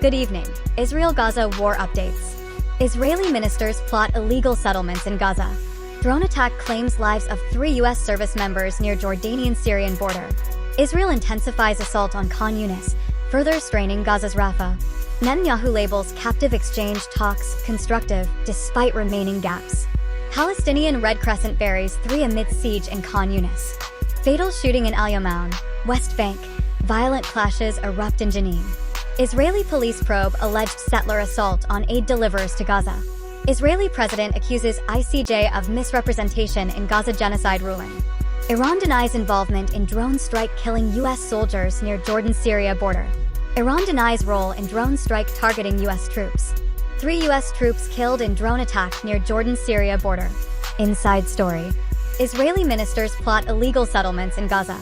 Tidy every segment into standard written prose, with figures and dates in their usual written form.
Good evening. Israel-Gaza war updates. Israeli ministers plot illegal settlements in Gaza. Drone attack claims lives of 3 U.S. service members near Jordanian-Syrian border. Israel intensifies assault on Khan Yunis, further straining Gaza's Rafah. Netanyahu labels captive exchange talks constructive despite remaining gaps. Palestinian Red Crescent buries 3 amid siege in Khan Yunis. Fatal shooting in Al Yamoun, West Bank. Violent clashes erupt in Jenin. Israeli police probe alleged settler assault on aid deliverers to Gaza. Israeli president accuses ICJ of misrepresentation in Gaza genocide ruling. Iran denies involvement in drone strike killing U.S. soldiers near Jordan-Syria border. Iran denies role in drone strike targeting U.S. troops. 3 U.S. troops killed in drone attack near Jordan-Syria border. Inside story. Israeli ministers plot illegal settlements in Gaza.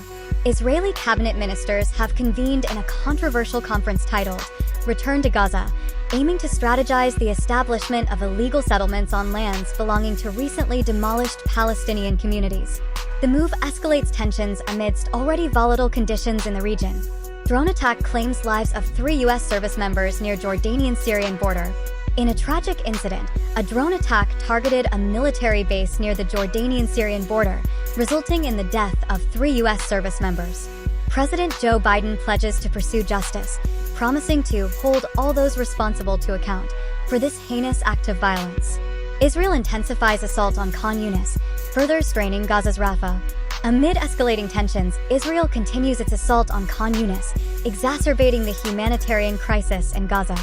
Israeli cabinet ministers have convened in a controversial conference titled Return to Gaza, aiming to strategize the establishment of illegal settlements on lands belonging to recently demolished Palestinian communities. The move escalates tensions amidst already volatile conditions in the region. Drone attack claims lives of 3 U.S. service members near Jordanian-Syrian border. In a tragic incident, a drone attack targeted a military base near the Jordanian-Syrian border, resulting in the death of 3 U.S. service members. President Joe Biden pledges to pursue justice, promising to hold all those responsible to account for this heinous act of violence. Israel intensifies assault on Khan Yunis, further straining Gaza's Rafah. Amid escalating tensions, Israel continues its assault on Khan Yunis, exacerbating the humanitarian crisis in Gaza.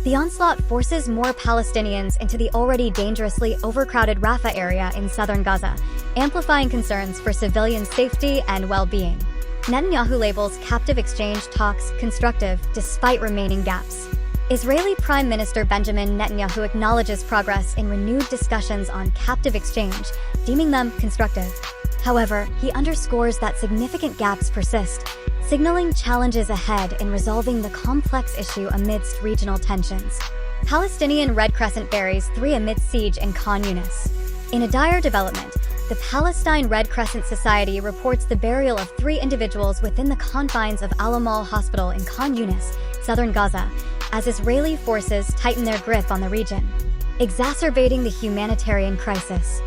The onslaught forces more Palestinians into the already dangerously overcrowded Rafah area in southern Gaza, amplifying concerns for civilian safety and well-being. Netanyahu labels captive exchange talks constructive despite remaining gaps. Israeli Prime Minister Benjamin Netanyahu acknowledges progress in renewed discussions on captive exchange, deeming them constructive. However, he underscores that significant gaps persist, signaling challenges ahead in resolving the complex issue amidst regional tensions. Palestinian Red Crescent buries 3 amid siege in Khan Yunis. In a dire development, the Palestine Red Crescent Society reports the burial of 3 individuals within the confines of Al-Amal Hospital in Khan Yunis, southern Gaza, as Israeli forces tighten their grip on the region, exacerbating the humanitarian crisis.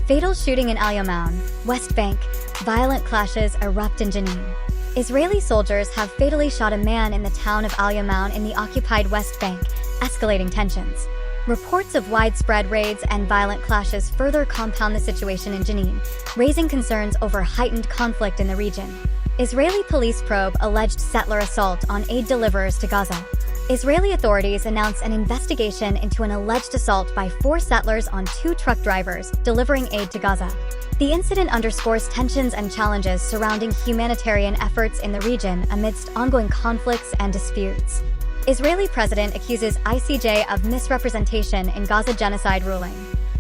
Fatal shooting in Al Yamoun, West Bank. Violent clashes erupt in Jenin. Israeli soldiers have fatally shot a man in the town of Al Yamoun in the occupied West Bank, escalating tensions. Reports of widespread raids and violent clashes further compound the situation in Jenin, raising concerns over heightened conflict in the region. Israeli police probe alleged settler assault on aid deliverers to Gaza. Israeli authorities announced an investigation into an alleged assault by 4 settlers on 2 truck drivers delivering aid to Gaza. The incident underscores tensions and challenges surrounding humanitarian efforts in the region amidst ongoing conflicts and disputes. Israeli president accuses ICJ of misrepresentation in Gaza genocide ruling.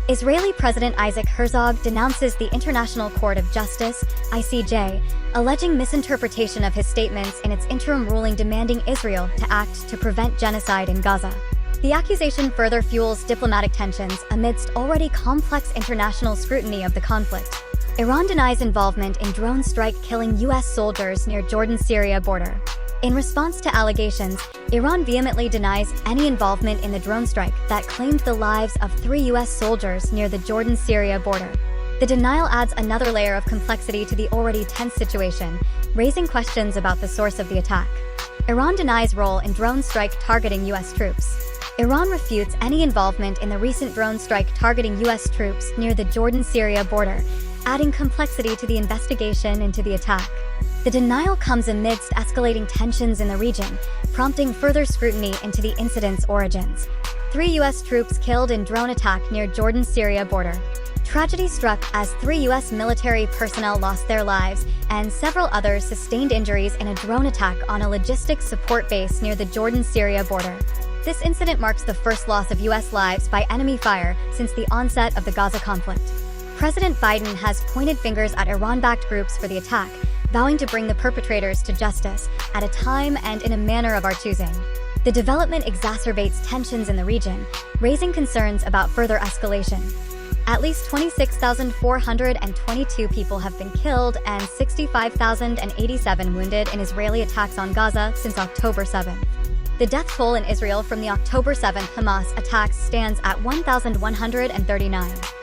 Israeli President Isaac Herzog denounces the International Court of Justice, ICJ, alleging misinterpretation of his statements in its interim ruling demanding Israel to act to prevent genocide in Gaza. The accusation further fuels diplomatic tensions amidst already complex international scrutiny of the conflict. Iran denies involvement in drone strike killing U.S. soldiers near Jordan-Syria border. In response to allegations, Iran vehemently denies any involvement in the drone strike that claimed the lives of 3 U.S. soldiers near the Jordan-Syria border. The denial adds another layer of complexity to the already tense situation, raising questions about the source of the attack. Iran denies role in drone strike targeting U.S. troops. Iran refutes any involvement in the recent drone strike targeting U.S. troops near the Jordan-Syria border, adding complexity to the investigation into the attack. The denial comes amidst escalating tensions in the region, prompting further scrutiny into the incident's origins. 3 U.S. troops killed in drone attack near Jordan-Syria border. Tragedy struck as 3 U.S. military personnel lost their lives and several others sustained injuries in a drone attack on a logistics support base near the Jordan-Syria border. This incident marks the first loss of U.S. lives by enemy fire since the onset of the Gaza conflict. President Biden has pointed fingers at Iran-backed groups for the attack, vowing to bring the perpetrators to justice at a time and in a manner of our choosing. The development exacerbates tensions in the region, raising concerns about further escalation. At least 26,422 people have been killed and 65,087 wounded in Israeli attacks on Gaza since October 7. The death toll in Israel from the October 7 Hamas attacks stands at 1,139.